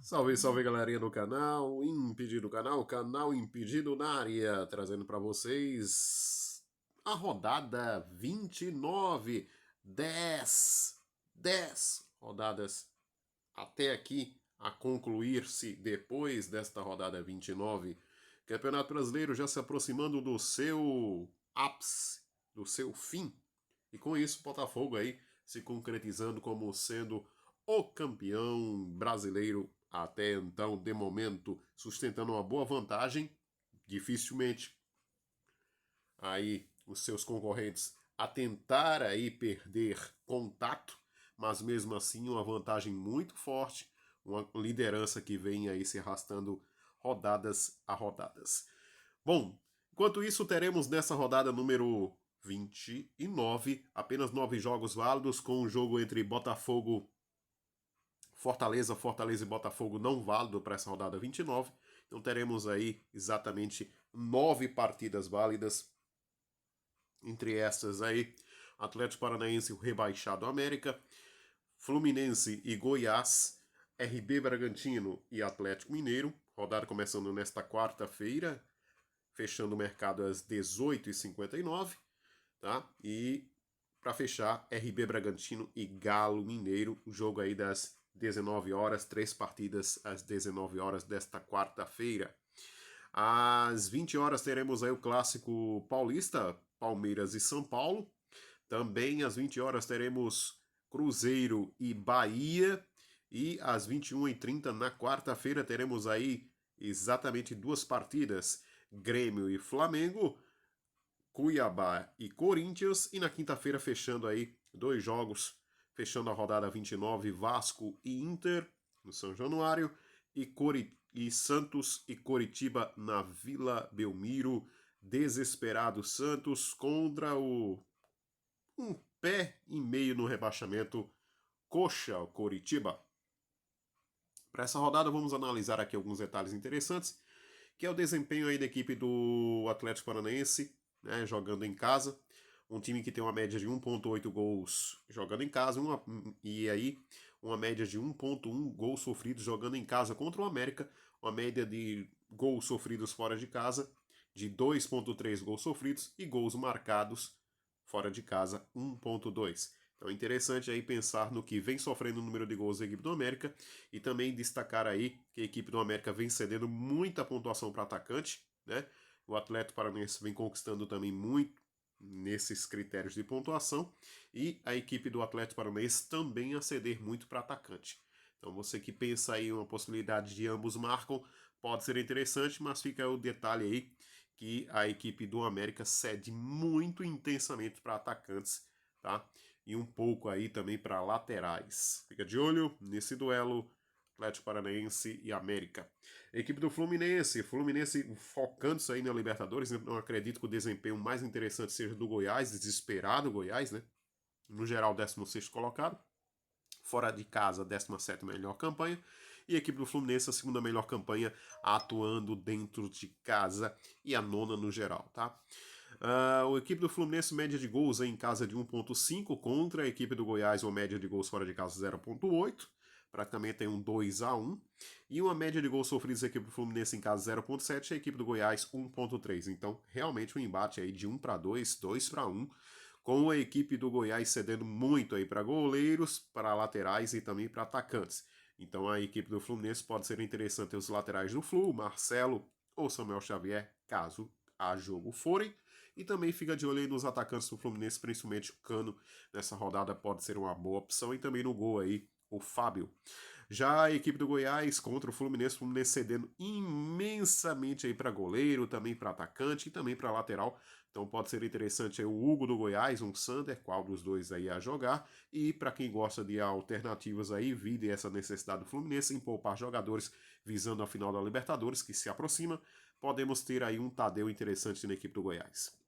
Salve, salve galerinha do canal Impedido canal Impedido na área, trazendo para vocês a rodada 29, 10 rodadas até aqui a concluir-se depois desta rodada 29. Campeonato Brasileiro já se aproximando do seu ápice, do seu fim. E com isso, Botafogo aí se concretizando como sendo o campeão brasileiro até então, de momento, sustentando uma boa vantagem. Dificilmente aí os seus concorrentes a tentar aí perder contato, mas mesmo assim uma vantagem muito forte, uma liderança que vem aí se arrastando rodadas a rodadas. Bom, enquanto isso teremos nessa rodada número 29 apenas 9 jogos válidos, com um jogo entre Botafogo, Fortaleza e Botafogo não válido para essa rodada 29. Então teremos aí exatamente 9 partidas válidas. Entre essas aí, Atlético Paranaense, o rebaixado América, Fluminense e Goiás, RB Bragantino e Atlético Mineiro. Rodada começando nesta quarta-feira, fechando o mercado às 18h59, tá? E para fechar, RB Bragantino e Galo Mineiro, o jogo aí das 19 horas, 3 partidas às 19 horas desta quarta-feira. Às 20 horas teremos aí o clássico paulista, Palmeiras e São Paulo. Também às 20 horas teremos Cruzeiro e Bahia. E às 21h30 na quarta-feira teremos aí exatamente 2 partidas, Grêmio e Flamengo, Cuiabá e Corinthians. E na quinta-feira fechando aí 2 jogos, fechando a rodada 29, Vasco e Inter no São Januário e Santos e Coritiba na Vila Belmiro. Desesperado Santos contra um pé e meio no rebaixamento, Coxa Coritiba. Para essa rodada vamos analisar aqui alguns detalhes interessantes, que é o desempenho aí da equipe do Atlético Paranaense, né, jogando em casa. Um time que tem uma média de 1,8 gols jogando em casa, e aí uma média de 1,1 gols sofridos jogando em casa contra o América, uma média de gols sofridos fora de casa de 2,3 gols sofridos e gols marcados fora de casa 1,2. Então é interessante aí pensar no que vem sofrendo o número de gols da equipe do América e também destacar aí que a equipe do América vem cedendo muita pontuação para atacante, né? O Atlético Paranaense vem conquistando também muito nesses critérios de pontuação e a equipe do Atlético Paranaense também a ceder muito para atacante. Então você que pensa aí uma possibilidade de ambos marcam, pode ser interessante, mas fica o detalhe aí que a equipe do América cede muito intensamente para atacantes, tá? E um pouco aí também para laterais. Fica de olho nesse duelo Atlético Paranaense e América. A equipe do Fluminense focando-se aí na Libertadores, não acredito que o desempenho mais interessante seja do Goiás, desesperado Goiás, né? No geral, 16º colocado. Fora de casa, 17ª melhor campanha. E a equipe do Fluminense, a segunda melhor campanha, atuando dentro de casa e a nona no geral, tá? A equipe do Fluminense, média de gols em casa de 1,5 contra a equipe do Goiás, uma média de gols fora de casa 0,8. Praticamente tem um 2-1. E uma média de gols sofridos da equipe do Fluminense em casa 0,7 e a equipe do Goiás 1,3. Então, realmente um embate aí de 1-2, 2-1, com a equipe do Goiás cedendo muito aí para goleiros, para laterais e também para atacantes. Então a equipe do Fluminense pode ser interessante os laterais do Flu, Marcelo ou Samuel Xavier, caso a jogo forem. E também fica de olho aí nos atacantes do Fluminense, principalmente o Cano. Nessa rodada pode ser uma boa opção. E também no gol aí, o Fábio. Já a equipe do Goiás contra o Fluminense cedendo imensamente aí para goleiro, também para atacante e também para lateral. Então pode ser interessante aí o Hugo do Goiás, um Sander, qual dos dois aí a jogar. E para quem gosta de alternativas aí, vide essa necessidade do Fluminense em poupar jogadores visando a final da Libertadores, que se aproxima, podemos ter aí um Tadeu interessante na equipe do Goiás.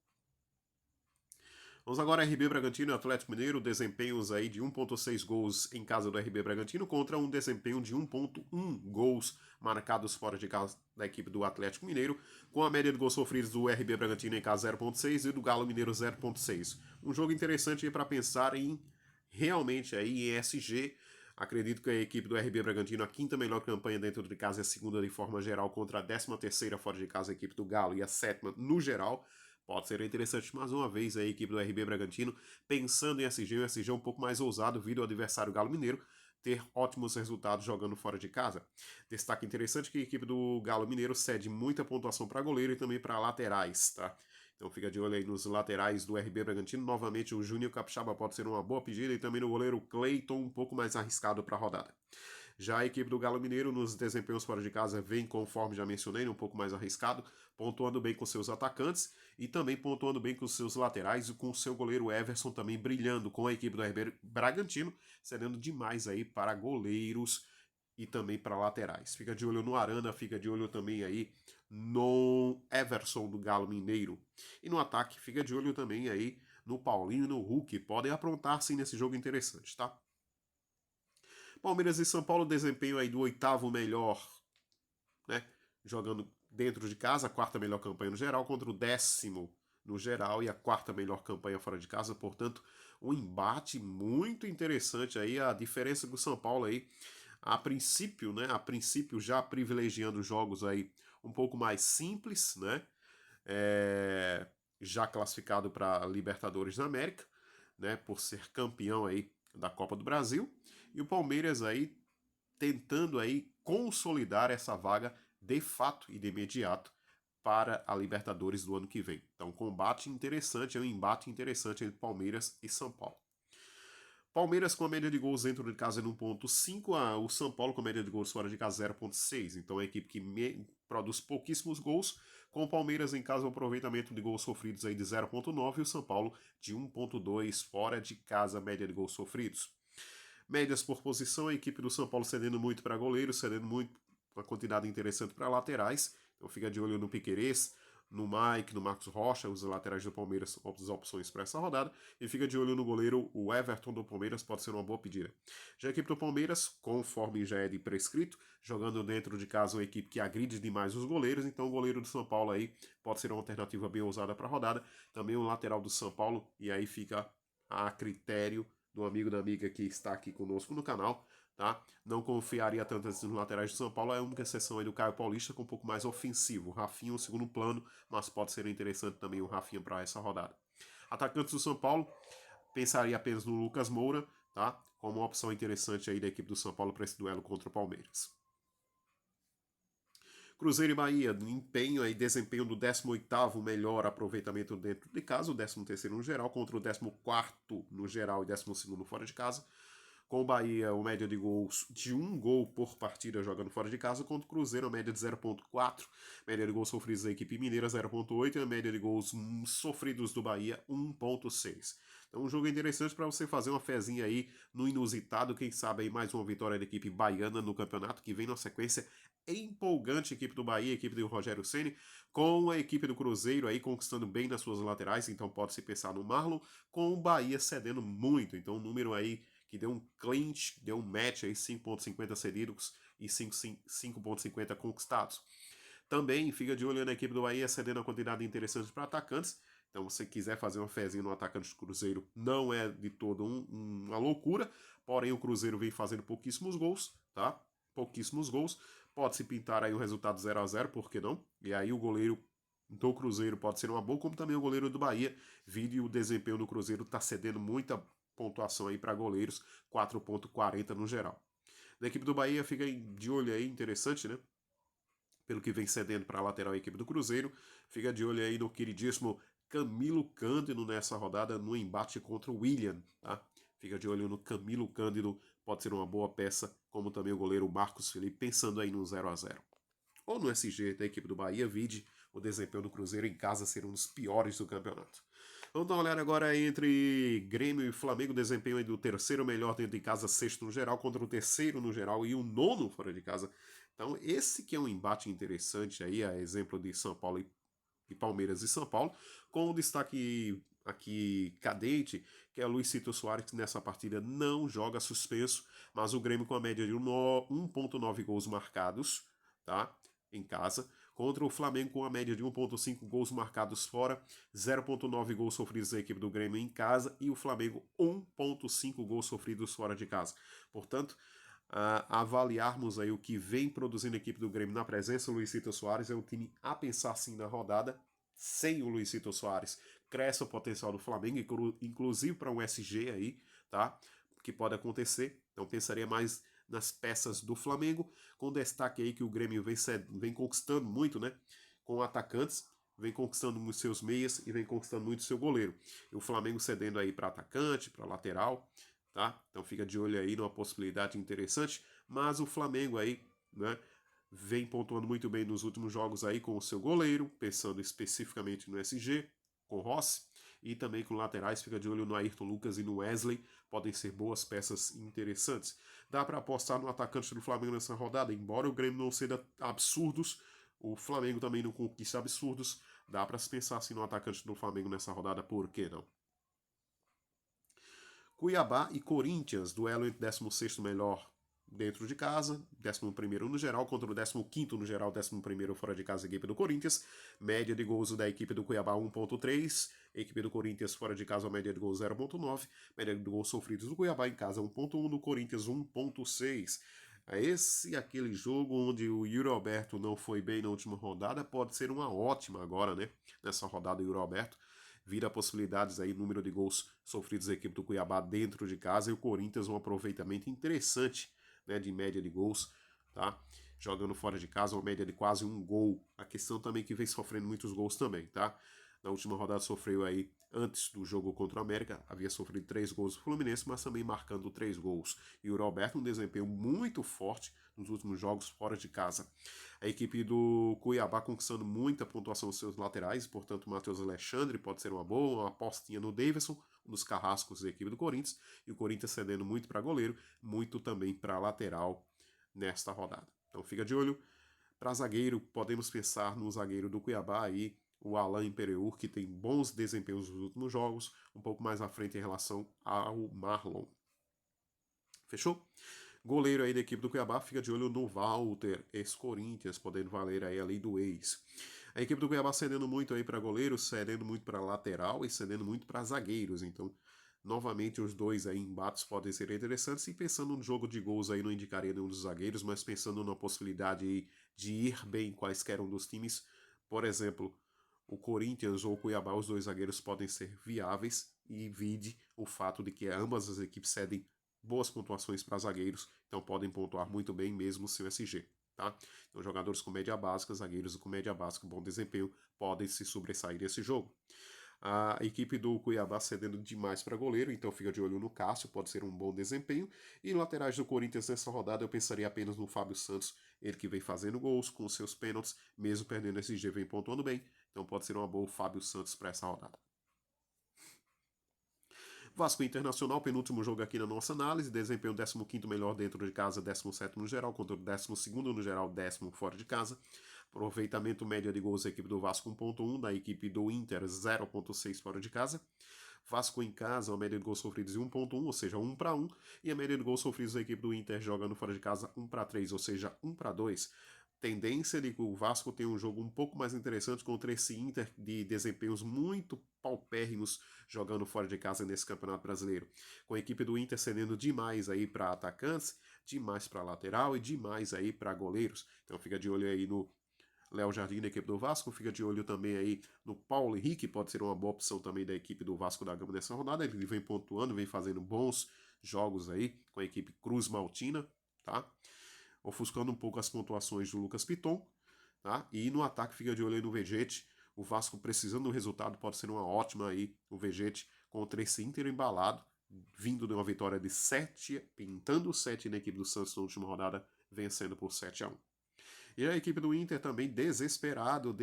Vamos agora RB Bragantino e Atlético Mineiro, desempenhos aí de 1,6 gols em casa do RB Bragantino contra um desempenho de 1,1 gols marcados fora de casa da equipe do Atlético Mineiro, com a média de gols sofridos do RB Bragantino em casa 0,6 e do Galo Mineiro 0,6. Um jogo interessante para pensar em realmente aí em SG, Acredito que a equipe do RB Bragantino, a quinta melhor campanha dentro de casa e a segunda de forma geral, contra a 13ª fora de casa, a equipe do Galo, e a sétima no geral. Pode ser interessante mais uma vez a equipe do RB Bragantino, pensando em SG, o SG um pouco mais ousado, vindo o adversário Galo Mineiro, ter ótimos resultados jogando fora de casa. Destaque interessante que a equipe do Galo Mineiro cede muita pontuação para goleiro e também para laterais, tá? Então fica de olho aí nos laterais do RB Bragantino. Novamente o Júnior Capixaba pode ser uma boa pedida e também no goleiro Cleiton, um pouco mais arriscado para a rodada. Já a equipe do Galo Mineiro nos desempenhos fora de casa vem, conforme já mencionei, um pouco mais arriscado, pontuando bem com seus atacantes e também pontuando bem com seus laterais e com o seu goleiro Everson também brilhando com a equipe do RB Bragantino, cedendo demais aí para goleiros e também para laterais. Fica de olho no Arana, fica de olho também aí no Everson do Galo Mineiro. E no ataque, fica de olho também aí no Paulinho e no Hulk. Podem aprontar sim nesse jogo interessante, tá? Palmeiras e São Paulo, desempenho aí do 8º melhor, né? Jogando dentro de casa, a 4ª melhor campanha no geral, contra o 10º no geral e a 4ª melhor campanha fora de casa. Portanto, um embate muito interessante aí. A diferença do São Paulo aí, a princípio, né? A princípio já privilegiando jogos aí um pouco mais simples, né? Já classificado para Libertadores da América, né? Por ser campeão aí da Copa do Brasil. E o Palmeiras aí tentando aí consolidar essa vaga de fato e de imediato para a Libertadores do ano que vem. Então, combate interessante, é um embate interessante entre Palmeiras e São Paulo. Palmeiras com a média de gols dentro de casa de 1.5, o São Paulo com a média de gols fora de casa 0.6. Então, é a equipe que produz pouquíssimos gols, com o Palmeiras em casa um aproveitamento de gols sofridos aí de 0.9 e o São Paulo de 1.2 fora de casa, média de gols sofridos. Médias por posição, a equipe do São Paulo cedendo muito para goleiros, cedendo muito, uma quantidade interessante para laterais. Então fica de olho no Piquerez, no Mike, no Marcos Rocha, os laterais do Palmeiras, as opções para essa rodada. E fica de olho no goleiro, o Everton do Palmeiras, pode ser uma boa pedida. Já a equipe do Palmeiras, conforme já é de prescrito, jogando dentro de casa uma equipe que agride demais os goleiros, então o goleiro do São Paulo aí pode ser uma alternativa bem ousada para a rodada. Também o lateral do São Paulo, e aí fica a critério do amigo da amiga que está aqui conosco no canal, tá? Não confiaria tanto assim nos laterais do São Paulo, é a única exceção aí do Caio Paulista, com um pouco mais ofensivo. O Rafinha um segundo plano, mas pode ser interessante também o Rafinha para essa rodada. Atacantes do São Paulo, pensaria apenas no Lucas Moura, tá? Como uma opção interessante aí da equipe do São Paulo para esse duelo contra o Palmeiras. Cruzeiro e Bahia, empenho e desempenho do 18º melhor aproveitamento dentro de casa, o 13º no geral, contra o 14º no geral e 12º fora de casa. Com o Bahia, uma média de gols de 1 gol por partida jogando fora de casa, contra o Cruzeiro, a média de 0.4, média de gols sofridos da equipe mineira 0.8 e a média de gols sofridos do Bahia 1.6. Então um jogo interessante para você fazer uma fezinha aí no inusitado, quem sabe aí mais uma vitória da equipe baiana no campeonato, que vem na sequência empolgante, a equipe do Bahia, a equipe do Rogério Ceni, com a equipe do Cruzeiro aí conquistando bem nas suas laterais, então pode-se pensar no Marlon, com o Bahia cedendo muito, então um número aí que deu um clinch, deu um match aí, 5.50 cedidos e 5.50 conquistados. Também fica de olho na equipe do Bahia cedendo a quantidade interessante para atacantes. Então, se você quiser fazer uma fezinha no atacante do Cruzeiro, não é de todo uma loucura. Porém, o Cruzeiro vem fazendo pouquíssimos gols, tá? Pouquíssimos gols. Pode-se pintar aí um resultado 0-0, por que não? E aí o goleiro do Cruzeiro pode ser uma boa, como também o goleiro do Bahia. Vídeo o desempenho do Cruzeiro está cedendo muita pontuação aí para goleiros, 4.40 no geral. Da equipe do Bahia fica de olho aí, interessante, né? Pelo que vem cedendo para a lateral a equipe do Cruzeiro. Fica de olho aí no queridíssimo Camilo Cândido nessa rodada, no embate contra o William, tá? Fica de olho no Camilo Cândido, pode ser uma boa peça, como também o goleiro Marcos Felipe, pensando aí no 0-0. Ou no SG da equipe do Bahia, vide o desempenho do Cruzeiro em casa ser um dos piores do campeonato. Vamos dar uma olhada agora entre Grêmio e Flamengo, desempenho aí do 3º melhor dentro de casa, 6º no geral, contra o 3º no geral e o 9º fora de casa. Então esse que é um embate interessante aí, a exemplo de São Paulo e Palmeiras e São Paulo, com o destaque aqui cadente, que é o Luizito Soares, que nessa partida não joga suspenso, mas o Grêmio com a média de 1.9 gols marcados, tá? em casa, contra o Flamengo com a média de 1,5 gols marcados fora, 0,9 gols sofridos da equipe do Grêmio em casa e o Flamengo 1,5 gols sofridos fora de casa. Portanto, avaliarmos aí o que vem produzindo a equipe do Grêmio na presença do Luizito Soares, é um time a pensar sim na rodada. Sem o Luizito Soares, cresce o potencial do Flamengo, inclusive para um SG aí, tá? Que pode acontecer. Então pensaria mais nas peças do Flamengo, com destaque aí que o Grêmio vem conquistando muito, né? Com atacantes, vem conquistando muito seus meias e vem conquistando muito seu goleiro. E o Flamengo cedendo aí para atacante, para lateral, tá? Então fica de olho aí numa possibilidade interessante, mas o Flamengo aí, né? Vem pontuando muito bem nos últimos jogos aí com o seu goleiro, pensando especificamente no SG, com Rossi, e também com laterais, fica de olho no Ayrton Lucas e no Wesley, podem ser boas peças interessantes. Dá para apostar no atacante do Flamengo nessa rodada, embora o Grêmio não seja absurdos, o Flamengo também não conquista absurdos, dá para se pensar assim no atacante do Flamengo nessa rodada, por que não? Cuiabá e Corinthians, duelo entre 16º melhor dentro de casa, 11º no geral contra o 15º no geral, 11º fora de casa, a equipe do Corinthians. Média de gols da equipe do Cuiabá 1,3, equipe do Corinthians fora de casa, a média de gols 0,9, média de gols sofridos do Cuiabá em casa 1,1, do Corinthians 1,6. Esse aquele jogo onde o Yuri Alberto não foi bem na última rodada pode ser uma ótima agora, né? Nessa rodada o Yuri Alberto vira possibilidades aí, número de gols sofridos da equipe do Cuiabá dentro de casa e o Corinthians um aproveitamento interessante, né, de média de gols, tá? Jogando fora de casa, uma média de quase um gol. A questão também que vem sofrendo muitos gols também, tá? Na última rodada sofreu aí, antes do jogo contra o América, havia sofrido 3 gols do Fluminense, mas também marcando 3 gols. E o Roberto um desempenho muito forte nos últimos jogos fora de casa. A equipe do Cuiabá conquistando muita pontuação nos seus laterais, portanto o Matheus Alexandre pode ser uma boa, uma apostinha no Davidson, um dos carrascos da equipe do Corinthians, e o Corinthians cedendo muito para goleiro, muito também para lateral nesta rodada. Então fica de olho. Para zagueiro, podemos pensar no zagueiro do Cuiabá aí, o Alain Pereur, que tem bons desempenhos nos últimos jogos, um pouco mais à frente em relação ao Marlon. Fechou? Goleiro aí da equipe do Cuiabá, fica de olho no Walter, ex-Corinthians, podendo valer aí a lei do ex. A equipe do Cuiabá cedendo muito aí para goleiro, cedendo muito para lateral e cedendo muito para zagueiros. Então, novamente, os dois aí embates podem ser interessantes. E pensando no jogo de gols aí, não indicaria nenhum dos zagueiros, mas pensando na possibilidade de ir bem quaisquer um dos times, por exemplo, o Corinthians ou o Cuiabá, os dois zagueiros podem ser viáveis. E vide o fato de que ambas as equipes cedem boas pontuações para zagueiros, então podem pontuar muito bem mesmo sem o SG. Tá? Então, jogadores com média básica, zagueiros com média básica, bom desempenho, podem se sobressair nesse jogo. A equipe do Cuiabá cedendo demais para goleiro, então fica de olho no Cássio, pode ser um bom desempenho. E laterais do Corinthians nessa rodada eu pensaria apenas no Fábio Santos, ele que vem fazendo gols com seus pênaltis, mesmo perdendo SG, vem pontuando bem, então pode ser uma boa o Fábio Santos para essa rodada. Vasco Internacional, penúltimo jogo aqui na nossa análise, desempenho 15º melhor dentro de casa, 17º no geral, contra o 12º no geral, 10º fora de casa. Aproveitamento média de gols da equipe do Vasco 1.1, da equipe do Inter 0.6 fora de casa. Vasco em casa, a média de gols sofridos de 1.1, ou seja, 1-1, e a média de gols sofridos da equipe do Inter jogando fora de casa 1-3, ou seja, 1-2. Tendência de que o Vasco tenha um jogo um pouco mais interessante contra esse Inter de desempenhos muito paupérrimos jogando fora de casa nesse Campeonato Brasileiro. Com a equipe do Inter cedendo demais aí para atacantes, demais para lateral e demais aí para goleiros. Então fica de olho aí no Léo Jardim da equipe do Vasco, fica de olho também aí no Paulo Henrique, pode ser uma boa opção também da equipe do Vasco da Gama nessa rodada. Ele vem pontuando, vem fazendo bons jogos aí com a equipe Cruz Maltina, tá? Ofuscando um pouco as pontuações do Lucas Piton, tá? E no ataque fica de olho aí no Vegete. O Vasco precisando do resultado pode ser uma ótima aí, o Vegete contra esse Inter embalado, vindo de uma vitória de 7, pintando 7 na equipe do Santos na última rodada, vencendo por 7-1. E a equipe do Inter também desesperado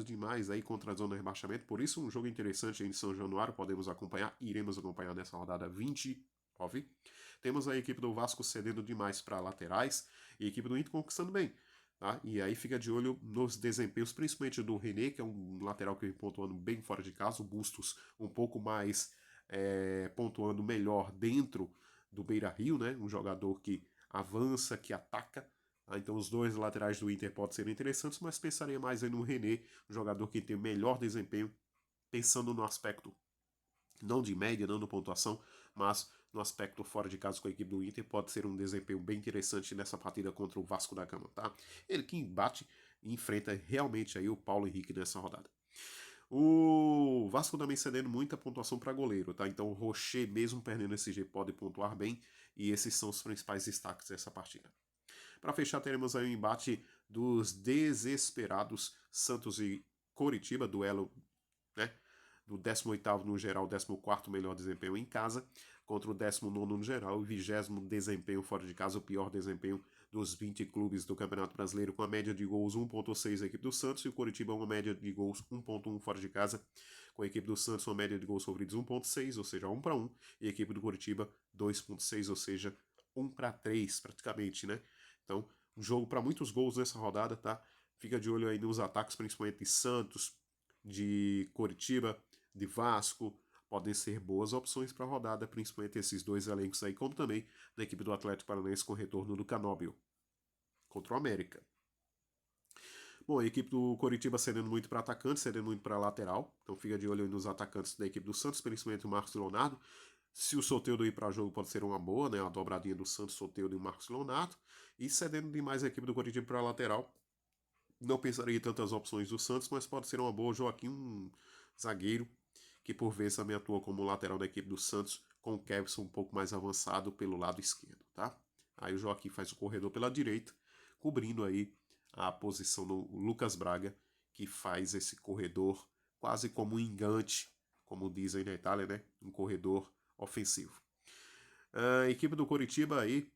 demais aí contra a zona de rebaixamento, por isso um jogo interessante em São Januário, podemos acompanhar, iremos acompanhar nessa rodada 29. Temos a equipe do Vasco cedendo demais para laterais e a equipe do Inter conquistando bem. Tá? E aí fica de olho nos desempenhos, principalmente do René, que é um lateral que vem pontuando bem fora de casa, o Bustos um pouco mais pontuando melhor dentro do Beira-Rio, né? Um jogador que avança, que ataca, Tá? Então os dois laterais do Inter podem ser interessantes, mas pensaria mais aí no René, um jogador que tem o melhor desempenho, pensando no aspecto não de média, não de pontuação, mas no aspecto fora de casa com a equipe do Inter, pode ser um desempenho bem interessante nessa partida contra o Vasco da Gama, tá? Ele que embate e enfrenta realmente aí o Paulo Henrique nessa rodada. O Vasco também cedendo muita pontuação para goleiro, tá? Então o Rocher, mesmo perdendo esse G, pode pontuar bem, e esses são os principais destaques dessa partida. Para fechar, teremos aí o embate dos desesperados Santos e Coritiba, duelo, né, do 18º no geral, 14º melhor desempenho em casa, contra o 19º no geral e 20º desempenho fora de casa, o pior desempenho dos 20 clubes do Campeonato Brasileiro, com a média de gols 1.6 a equipe do Santos, e o Coritiba uma média de gols 1.1 fora de casa, com a equipe do Santos uma média de gols sofridos 1.6, ou seja, 1-1, e a equipe do Coritiba 2.6, ou seja, 1-3 praticamente, né? Então, um jogo para muitos gols nessa rodada, tá? Fica de olho aí nos ataques, principalmente de Santos, de Coritiba, de Vasco, podem ser boas opções para a rodada, principalmente esses dois elencos aí, como também da equipe do Atlético Paranaense com o retorno do Canóbio contra o América. Bom, a equipe do Coritiba cedendo muito para atacante, cedendo muito para lateral, então fica de olho nos atacantes da equipe do Santos, principalmente o Marcos Leonardo. Se o Soteldo ir para jogo pode ser uma boa, né? A dobradinha do Santos, Soteldo e o Marcos Leonardo. E cedendo demais a equipe do Coritiba para lateral, não pensaria em tantas opções do Santos, mas pode ser uma boa. Joaquim, um zagueiro que por vezes também atua como lateral da equipe do Santos, com o Kevson um pouco mais avançado pelo lado esquerdo, tá? Aí o Joaquim faz o corredor pela direita, cobrindo aí a posição do Lucas Braga, que faz esse corredor quase como um engante, como dizem na Itália, né? Um corredor ofensivo. A equipe do Coritiba aí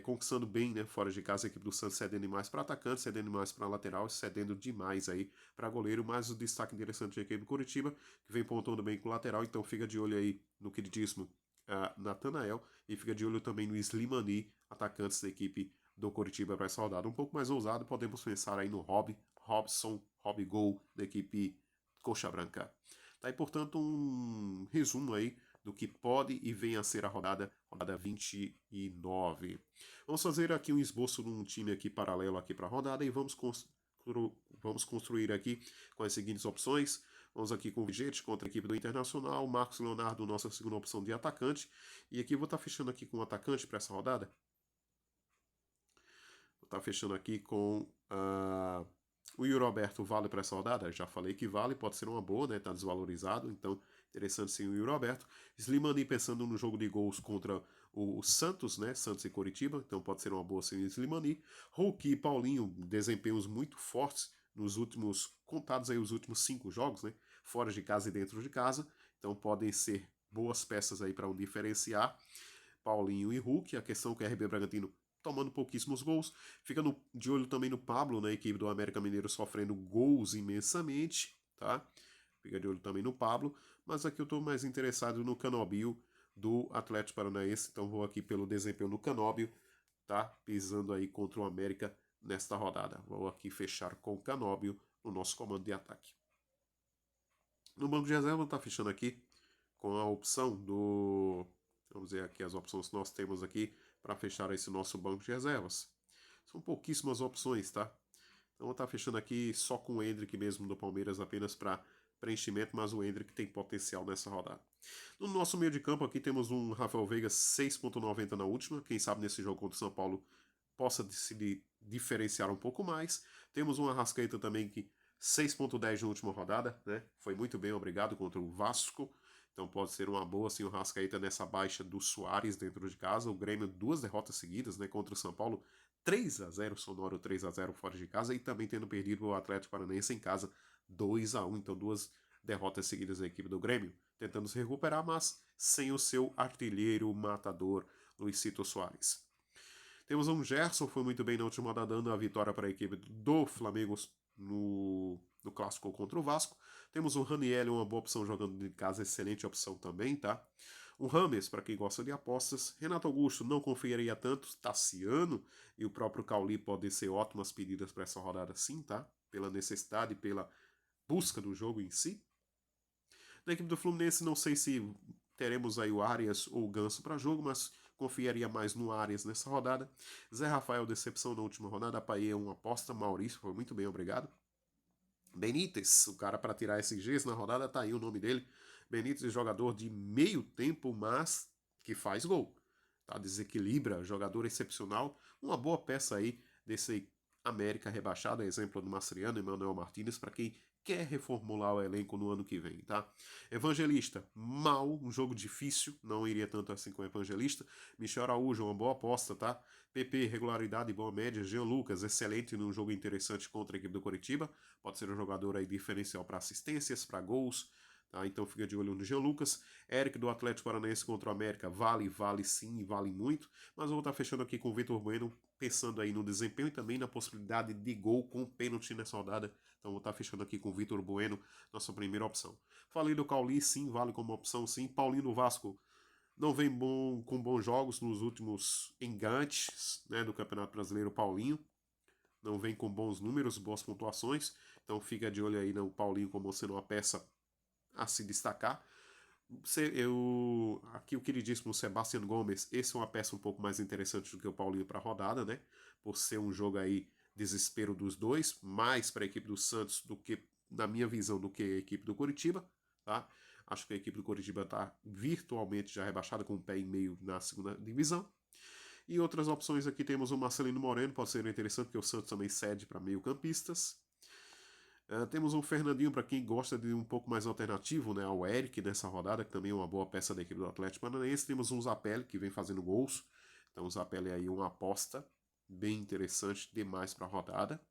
conquistando bem, né, fora de casa, a equipe do Santos cedendo demais para atacante, cedendo demais para lateral, cedendo demais aí para goleiro, mas o destaque interessante da equipe do Coritiba, que vem pontuando bem com o lateral, então fica de olho aí no queridíssimo Natanael, e fica de olho também no Slimani, atacantes da equipe do Coritiba para essa rodada. Um pouco mais ousado, podemos pensar aí no Robson, Gol, da equipe Coxa Branca. Tá aí, portanto, um resumo aí do que pode e vem a ser a rodada 29. Vamos fazer aqui um esboço de um time aqui paralelo aqui para a rodada e vamos construir aqui com as seguintes opções. Vamos aqui com o Vigete contra a equipe do Internacional, Marcos Leonardo, nossa segunda opção de atacante. E aqui vou estar fechando aqui com o atacante para essa rodada. Vou estar fechando aqui com o Yuri Alberto. Vale para essa rodada? Já falei que vale, pode ser uma boa, né? Tá desvalorizado, então interessante sim o Yuri Alberto. Slimani pensando no jogo de gols contra o Santos, né? Santos e Coritiba, então pode ser uma boa sim o Slimani. Hulk e Paulinho, desempenhos muito fortes nos últimos, contados aí os últimos 5 jogos, né? Fora de casa e dentro de casa, então podem ser boas peças aí para um diferenciar. Paulinho e Hulk, a questão que o RB Bragantino tomando pouquíssimos gols. Fica de olho também no Pablo, na equipe do América Mineiro, sofrendo gols imensamente, tá? Fica de olho também no Pablo, mas aqui eu estou mais interessado no Canóbio do Atlético Paranaense, então vou aqui pelo desempenho no Canóbio, tá? Pisando aí contra o América nesta rodada. Vou aqui fechar com o Canóbio no nosso comando de ataque. No banco de reserva, tá fechando aqui com a opção do... Vamos ver aqui as opções que nós temos aqui para fechar esse nosso banco de reservas. São pouquíssimas opções, tá? Então vou estar fechando aqui só com o Endrick mesmo do Palmeiras, apenas para preenchimento, mas o Endrick tem potencial nessa rodada. No nosso meio de campo aqui temos um Rafael Veiga 6.90 na última, quem sabe nesse jogo contra o São Paulo possa se diferenciar um pouco mais. Temos um Arrascaeta também que 6.10 na última rodada, né? Foi muito bem, obrigado, contra o Vasco. Então pode ser uma boa, assim, o Arrascaeta nessa baixa do Soares dentro de casa. O Grêmio, 2 derrotas seguidas, né? Contra o São Paulo, 3-0, sonoro 3-0 fora de casa. E também tendo perdido o Atlético Paranaense em casa, 2-1. Então 2 derrotas seguidas da equipe do Grêmio, tentando se recuperar, mas sem o seu artilheiro matador, Luizito Soares. Temos um Gerson, foi muito bem na última rodada, dando a vitória para a equipe do Flamengo no clássico contra o Vasco. Temos o Raniel, uma boa opção jogando de casa, excelente opção também, tá? O Rames, para quem gosta de apostas. Renato Augusto, não confiaria tanto. Tassiano e o próprio Cauli podem ser ótimas pedidas para essa rodada sim, tá? Pela necessidade, pela busca do jogo em si. Na equipe do Fluminense, não sei se teremos aí o Arias ou o Ganso para jogo, mas Confiaria mais no Arias nessa rodada. Zé Rafael, decepção na última rodada. Paê, uma aposta. Maurício, foi muito bem, obrigado. Benítez, o cara para tirar esses Gs na rodada, tá aí o nome dele. Benítez, jogador de meio tempo, mas que faz gol. Tá? Desequilibra, jogador excepcional. Uma boa peça aí desse América rebaixado, exemplo do Mastriano, Emmanuel Martínez, para quem quer reformular o elenco no ano que vem, tá? Evangelista, mal, um jogo difícil, não iria tanto assim com o Evangelista. Michel Araújo, uma boa aposta, tá? PP, regularidade e boa média. Jean Lucas, excelente num jogo interessante contra a equipe do Coritiba. Pode ser um jogador aí diferencial para assistências, para gols, tá? Então fica de olho no Jean Lucas. Eric do Atlético Paranaense contra o América, vale sim, vale muito. Mas eu vou estar fechando aqui com o Vitor Bueno, pensando aí no desempenho e também na possibilidade de gol com pênalti nessa rodada. Então vou estar fechando aqui com o Vitor Bueno, nossa primeira opção. Falei do Cauli, sim, vale como opção, sim. Paulinho do Vasco não vem com bons jogos nos últimos engantes, né, do Campeonato Brasileiro. Paulinho não vem com bons números, boas pontuações. Então fica de olho aí no Paulinho como sendo uma peça a se destacar. Aqui o queridíssimo Sebastião Gomes, esse é uma peça um pouco mais interessante do que o Paulinho para a rodada, né? Por ser um jogo aí desespero dos dois, mais para a equipe do Santos do que, na minha visão, do que a equipe do Coritiba, tá? Acho que a equipe do Coritiba está virtualmente já rebaixada com o pé e meio na segunda divisão. E outras opções aqui temos o Marcelino Moreno, pode ser interessante porque o Santos também cede para meio-campistas. Temos um Fernandinho para quem gosta de um pouco mais alternativo, né? O Eric nessa rodada, que também é uma boa peça da equipe do Atlético Paranaense. Temos um Zapelli que vem fazendo gols. Então o Zapelli é aí uma aposta bem interessante demais para a rodada.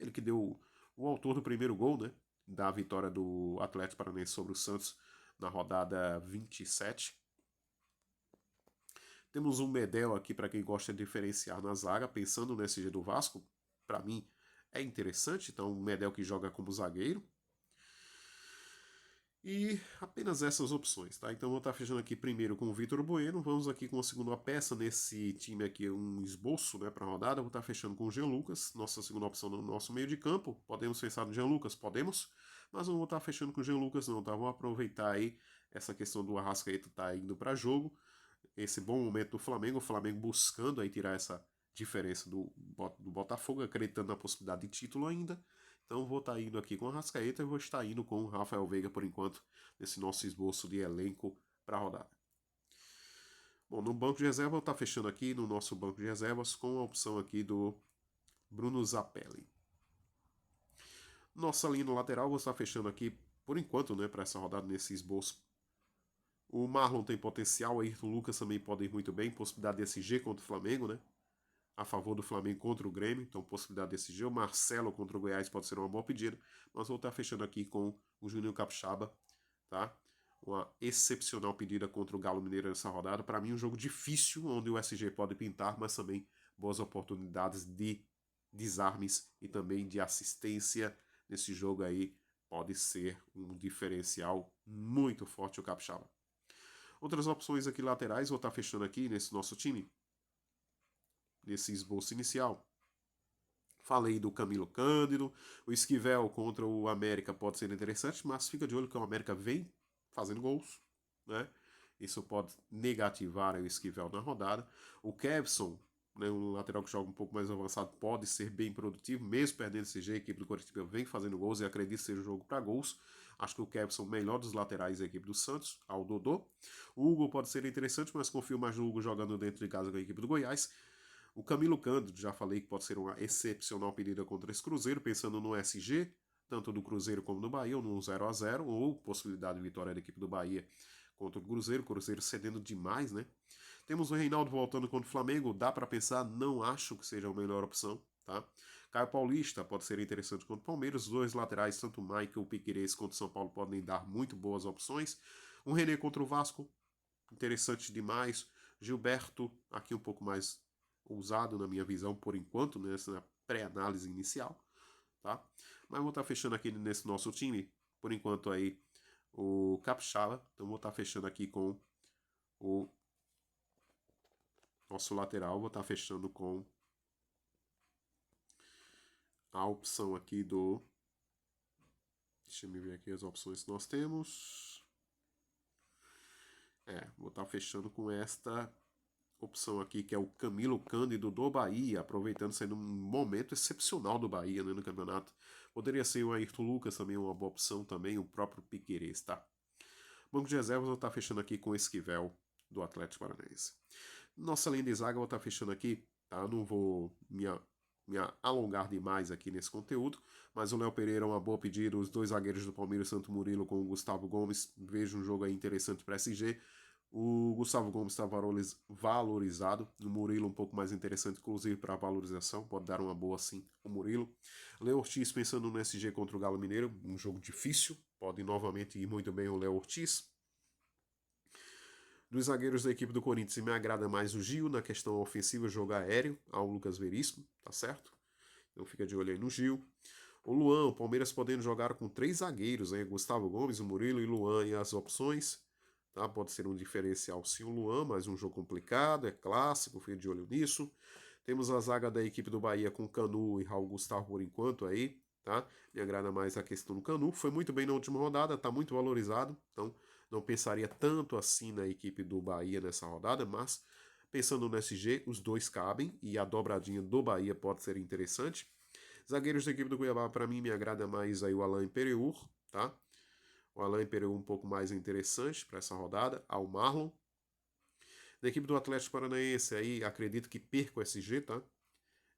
Ele que deu o autor do primeiro gol, né? Da vitória do Atlético Paranaense sobre o Santos na rodada 27. Temos um Medel aqui para quem gosta de diferenciar na zaga, pensando no SG do Vasco. Para mim é interessante, então um Medel que joga como zagueiro. E apenas essas opções, tá? Então vou estar fechando aqui primeiro com o Vitor Bueno. Vamos aqui com a segunda peça nesse time aqui, um esboço, né, para a rodada. Vou estar fechando com o Jean Lucas, nossa segunda opção no nosso meio de campo. Podemos pensar no Jean Lucas? Podemos, mas não vou estar fechando com o Jean Lucas não, tá? Vou aproveitar aí essa questão do Arrascaeta tá indo para jogo, esse bom momento do Flamengo, o Flamengo buscando aí tirar essa diferença do Botafogo, acreditando na possibilidade de título ainda. Então vou estar indo aqui com o Arrascaeta e vou estar indo com o Rafael Veiga por enquanto, nesse nosso esboço de elenco para a rodada. Bom, no banco de reserva eu estou fechando aqui no nosso banco de reservas com a opção aqui do Bruno Zapelli. Nossa linha no lateral vou estar fechando aqui por enquanto, né, para essa rodada nesse esboço. O Marlon tem potencial, o Ayrton Lucas também pode ir muito bem, possibilidade de SG contra o Flamengo, né? A favor do Flamengo contra o Grêmio, então possibilidade desse SG. O Marcelo contra o Goiás pode ser uma boa pedida, mas vou estar fechando aqui com o Juninho Capixaba, tá? Uma excepcional pedida contra o Galo Mineiro nessa rodada. Para mim, um jogo difícil, onde o SG pode pintar, mas também boas oportunidades de desarmes e também de assistência nesse jogo aí. Pode ser um diferencial muito forte o Capixaba. Outras opções aqui laterais, vou estar fechando aqui nesse nosso time, nesse esboço inicial. Falei do Camilo Cândido, o Esquivel contra o América pode ser interessante, mas fica de olho que o América vem fazendo gols, né? Isso pode negativar o Esquivel na rodada. O Kevson, né, um lateral que joga um pouco mais avançado, pode ser bem produtivo, mesmo perdendo esse G, a equipe do Coritiba vem fazendo gols e acredito ser um jogo para gols. Acho que o Kevson é o melhor dos laterais da equipe do Santos, ao Dodô. O Hugo pode ser interessante, mas confio mais no Hugo jogando dentro de casa com a equipe do Goiás. O Camilo Cândido, já falei que pode ser uma excepcional pedida contra esse Cruzeiro, pensando no SG, tanto do Cruzeiro como do Bahia, ou no 0-0, ou possibilidade de vitória da equipe do Bahia contra o Cruzeiro cedendo demais, né? Temos o Reinaldo voltando contra o Flamengo, dá para pensar, não acho que seja a melhor opção, tá? Caio Paulista pode ser interessante contra o Palmeiras, os dois laterais, tanto o Michael Piquerez quanto o São Paulo, podem dar muito boas opções. O René contra o Vasco, interessante demais. Gilberto, aqui um pouco mais ousado na minha visão por enquanto, nessa pré-análise inicial, tá? Mas vou estar fechando aqui nesse nosso time, por enquanto aí, o Capixaba, então vou estar fechando aqui com o nosso lateral, vou estar fechando com a opção aqui do... Deixa eu ver aqui as opções que nós temos. Vou estar fechando com esta opção aqui, que é o Camilo Cândido do Bahia, aproveitando sendo um momento excepcional do Bahia, né, no campeonato. Poderia ser o Ayrton Lucas também, uma boa opção também, o próprio Piquerez, tá? Banco de reservas eu vou estar fechando aqui com o Esquivel, do Atlético Paranaense. Nossa linha de zaga eu vou estar fechando aqui, tá? Não vou me alongar demais aqui nesse conteúdo, mas o Léo Pereira é uma boa pedida, os dois zagueiros do Palmeiras, Santo Murilo com o Gustavo Gomes, vejo um jogo aí interessante para SG. O Gustavo Gomes está valorizado, o Murilo um pouco mais interessante, inclusive para valorização, pode dar uma boa sim o Murilo. Léo Ortiz pensando no SG contra o Galo Mineiro, um jogo difícil, pode novamente ir muito bem o Léo Ortiz. Dos zagueiros da equipe do Corinthians, me agrada mais o Gil na questão ofensiva, jogo aéreo, ao Lucas Veríssimo, tá certo? Então fica de olho aí no Gil. O Luan, o Palmeiras podendo jogar com 3 zagueiros, hein? Gustavo Gomes, o Murilo e Luan e as opções. Tá? Pode ser um diferencial sim o Luan, mas um jogo complicado, é clássico, fica de olho nisso. Temos a zaga da equipe do Bahia com Canu e Raul Gustavo por enquanto aí, tá? Me agrada mais a questão do Canu. Foi muito bem na última rodada, tá muito valorizado, então não pensaria tanto assim na equipe do Bahia nessa rodada, mas pensando no SG, os dois cabem e a dobradinha do Bahia pode ser interessante. Zagueiros da equipe do Cuiabá, para mim, me agrada mais aí o Alain Pereur, tá? O Alain Pereur um pouco mais interessante para essa rodada, ao Marlon. Da equipe do Atlético Paranaense, aí acredito que perca o SG, tá?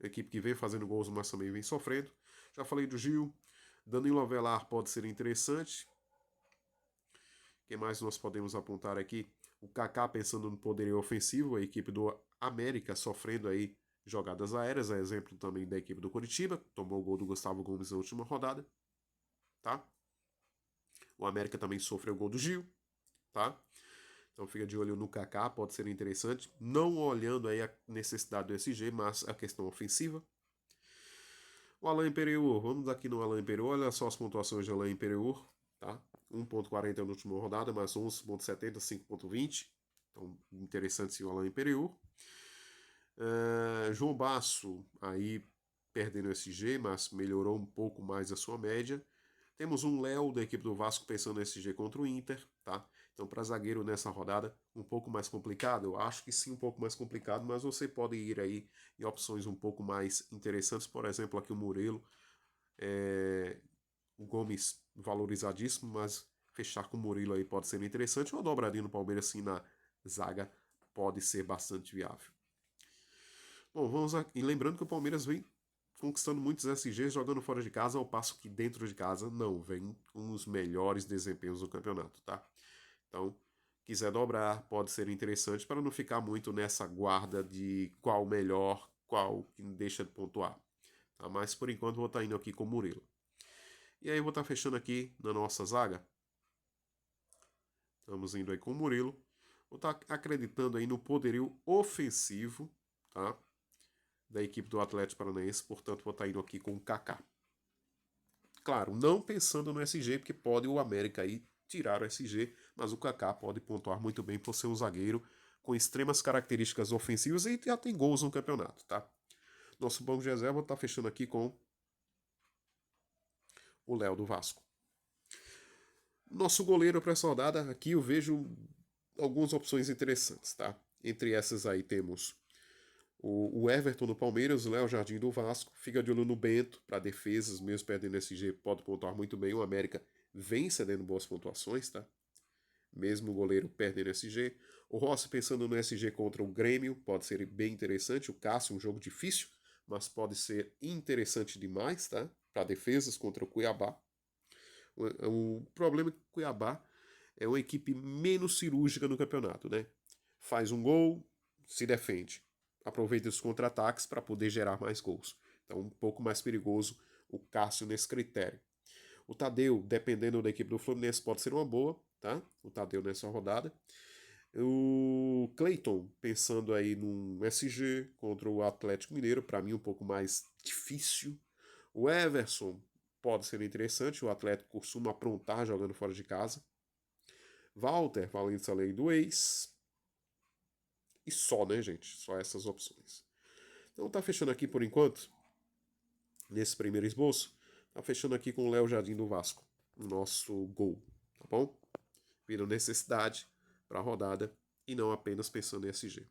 A equipe que vem fazendo gols, mas também vem sofrendo. Já falei do Gil. Danilo Avelar pode ser interessante. Quem mais nós podemos apontar aqui? O Kaká pensando no poderio ofensivo, a equipe do América sofrendo aí jogadas aéreas, é exemplo também da equipe do Curitiba, tomou o gol do Gustavo Gomes na última rodada, tá? O América também sofreu o gol do Gil, tá? Então fica de olho no Kaká, pode ser interessante, não olhando aí a necessidade do SG, mas a questão ofensiva. O Alain Pereur, vamos aqui no Alain Pereur, olha só as pontuações de Alain Pereur, tá? 1.40 na última rodada, mais 11.70, 5.20. Então, interessante sim o Alain Pereur. João Basso, aí perdendo o SG, mas melhorou um pouco mais a sua média. Temos um Léo da equipe do Vasco pensando no SG contra o Inter, tá? Então, para zagueiro nessa rodada, um pouco mais complicado. Eu acho que sim, um pouco mais complicado, mas você pode ir aí em opções um pouco mais interessantes. Por exemplo, aqui o Murilo, o Gomes valorizadíssimo, mas fechar com o Murilo aí pode ser interessante. Uma dobradinha no Palmeiras, assim, na zaga pode ser bastante viável. Bom, vamos aqui. E lembrando que o Palmeiras vem conquistando muitos SGs jogando fora de casa, ao passo que dentro de casa não, vem com os melhores desempenhos do campeonato, tá? Então, quiser dobrar, pode ser interessante para não ficar muito nessa guarda de qual melhor, qual que deixa de pontuar. Tá? Mas por enquanto vou estar indo aqui com o Murilo. E aí vou estar fechando aqui na nossa zaga. Estamos indo aí com o Murilo. Vou estar acreditando aí no poderio ofensivo, tá? Da equipe do Atlético Paranaense, portanto vou estar indo aqui com o Kaká. Claro, não pensando no SG, porque pode o América aí tirar o SG, mas o Kaká pode pontuar muito bem por ser um zagueiro com extremas características ofensivas e já tem gols no campeonato, tá? Nosso banco de reserva está fechando aqui com o Léo do Vasco. Nosso goleiro para essa rodada, aqui eu vejo algumas opções interessantes, tá? Entre essas aí temos o Everton do Palmeiras, o Léo Jardim do Vasco, fica de olho no Bento para defesas, mesmo perdendo SG, pode pontuar muito bem. O América vem cedendo boas pontuações, tá? Mesmo o goleiro perdendo SG. O Rossi pensando no SG contra o Grêmio, pode ser bem interessante. O Cássio, um jogo difícil, mas pode ser interessante demais, tá? Para defesas contra o Cuiabá. O problema é que o Cuiabá é uma equipe menos cirúrgica no campeonato, né? Faz um gol, se defende. Aproveita os contra-ataques para poder gerar mais gols. Então, um pouco mais perigoso o Cássio nesse critério. O Tadeu, dependendo da equipe do Fluminense, pode ser uma boa, tá? O Tadeu nessa rodada. O Cleiton, pensando aí num SG contra o Atlético Mineiro, para mim um pouco mais difícil. O Everson pode ser interessante, o Atlético costuma aprontar jogando fora de casa. Walter, valendo essa lei do ex. E só, né, gente? Só essas opções. Então tá fechando aqui por enquanto, nesse primeiro esboço, tá fechando aqui com o Léo Jardim do Vasco, o nosso gol, tá bom? Vira necessidade para a rodada e não apenas pensando em SG.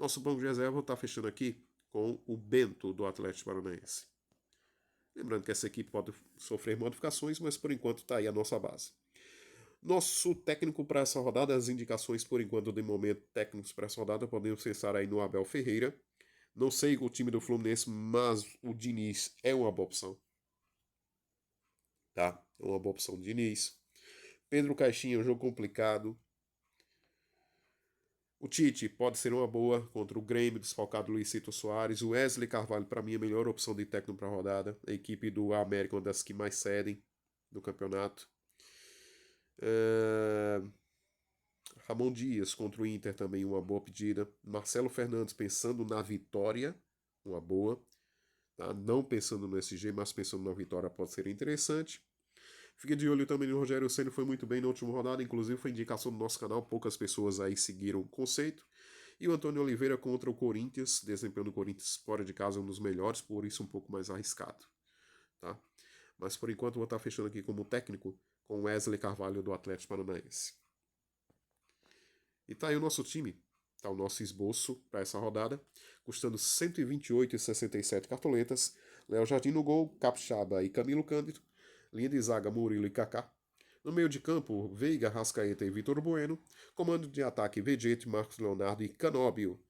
Nosso banco de reserva está fechando aqui com o Bento, do Atlético Paranaense. Lembrando que essa equipe pode sofrer modificações, mas por enquanto está aí a nossa base. Nosso técnico para essa rodada, as indicações por enquanto, de momento, técnicos para essa rodada, podemos pensar aí no Abel Ferreira. Não sei o time do Fluminense, mas o Diniz é uma boa opção. Tá? É uma boa opção, Diniz. Pedro Caixinha, um jogo complicado. O Tite pode ser uma boa contra o Grêmio, desfalcado Luizito Soares. O Wesley Carvalho, para mim, é a melhor opção de técnico para a rodada. A equipe do América, uma das que mais cedem no campeonato. Ramon Dias contra o Inter também, uma boa pedida. Marcelo Fernandes pensando na vitória, uma boa. Tá? Não pensando no SG, mas pensando na vitória pode ser interessante. Fique de olho também no Rogério Ceni, foi muito bem na última rodada, inclusive foi indicação do nosso canal, poucas pessoas aí seguiram o conceito. E o Antônio Oliveira contra o Corinthians, desempenhando o Corinthians fora de casa, um dos melhores, por isso um pouco mais arriscado. Tá? Mas por enquanto vou estar fechando aqui como técnico com Wesley Carvalho do Atlético Paranaense. E tá aí o nosso time, tá o nosso esboço para essa rodada, custando 128,67 cartoletas. Léo Jardim no gol, Capixaba e Camilo Cândido. Linha de zaga, Murilo e Kaká. No meio de campo, Veiga, Rascaeta e Vitor Bueno. Comando de ataque, Vegete, Marcos Leonardo e Canóbio.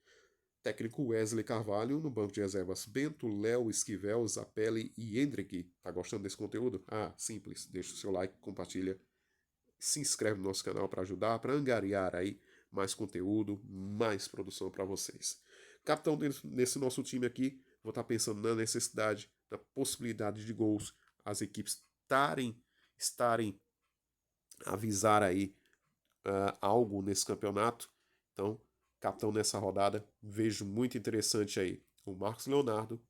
Técnico Wesley Carvalho. No banco de reservas, Bento, Léo, Esquivel, Zapelli e Hendrick. Tá gostando desse conteúdo? Simples. Deixa o seu like, compartilha. Se inscreve no nosso canal para ajudar, para angariar aí mais conteúdo, mais produção para vocês. Capitão nesse nosso time aqui, vou estar pensando na necessidade, na possibilidade de gols, as equipes estarem avisar aí algo nesse campeonato. Então, capitão nessa rodada, vejo muito interessante aí o Marcos Leonardo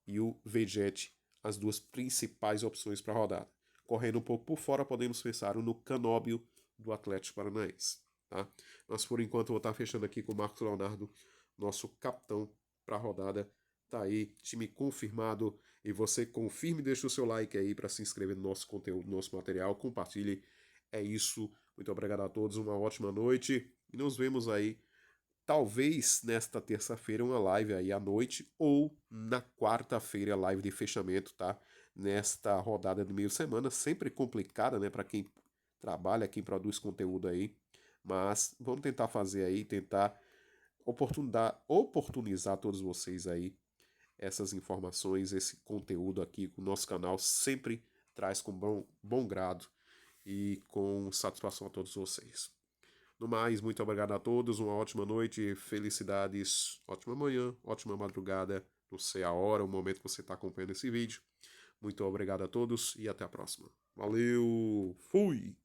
e o Vegete, as duas principais opções para a rodada. Correndo um pouco por fora, podemos pensar no Canóbio do Atlético Paranaense. Tá? Mas por enquanto eu vou estar fechando aqui com o Marcos Leonardo, nosso capitão para a rodada. Tá aí, time confirmado. E você confirme e deixa o seu like aí para se inscrever no nosso conteúdo, no nosso material. Compartilhe. É isso. Muito obrigado a todos. Uma ótima noite. E nos vemos aí, talvez nesta terça-feira, uma live aí à noite. Ou na quarta-feira, live de fechamento, tá? Nesta rodada de meio semana. Sempre complicada, né? Para quem trabalha, quem produz conteúdo aí. Mas vamos tentar fazer aí, tentar oportunizar todos vocês aí essas informações, esse conteúdo aqui que o nosso canal sempre traz com bom grado e com satisfação a todos vocês. No mais, muito obrigado a todos, uma ótima noite, felicidades, ótima manhã, ótima madrugada, não sei a hora, o momento que você está acompanhando esse vídeo. Muito obrigado a todos e até a próxima. Valeu, fui!